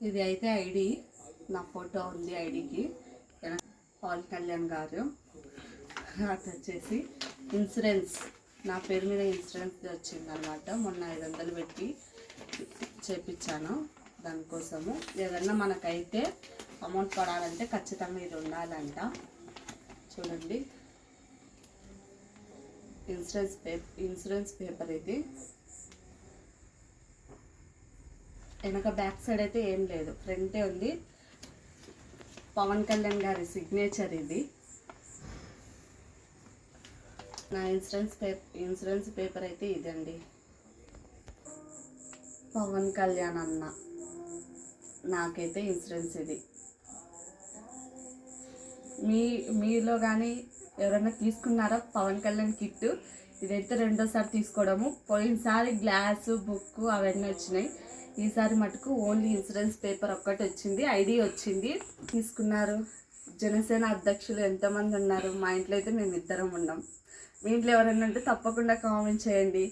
ఇది అయితే ఐడి, నా ఫోటో ఉంది ఐడికి. పవన్ కళ్యాణ్ గారు. అది వచ్చేసి ఇన్సూరెన్స్, నా పేరు మీద ఇన్సూరెన్స్ వచ్చిందనమాట. మొన్న 500 పెట్టి చేపించాను. దానికోసము ఏదన్నా మనకైతే అమౌంట్ పడాలంటే ఖచ్చితంగా ఇది ఉండాలంట. చూడండి, ఇన్సూరెన్స్ పేపర్ ఇది. వెనక బ్యాక్ సైడ్ అయితే ఏం లేదు, ఫ్రంటే ఉంది. పవన్ కళ్యాణ్ గారి సిగ్నేచర్ ఇది. నా ఇన్సూరెన్స్ పేపర్ అయితే ఇదండి. పవన్ కళ్యాణ్ అన్న నాకైతే ఇన్సూరెన్స్ ఇది. మీలో కానీ ఎవరైనా తీసుకున్నారా పవన్ కళ్యాణ్ కిట్? ఇదైతే రెండోసారి తీసుకోవడము. పోయినసారి గ్లాసు, బుక్ అవన్నీ వచ్చినాయి. ఈసారి మటుకు ఓన్లీ ఇన్సూరెన్స్ పేపర్ ఒక్కటి వచ్చింది, ఐడి వచ్చింది. తీసుకున్నారు. జనసేన అధ్యక్షులు ఎంతమంది ఉన్నారు? మా ఇంట్లో అయితే మేము 2 ఉన్నాం. మీ ఇంట్లో ఎవరైనా ఉంటే తప్పకుండా కామెంట్ చేయండి.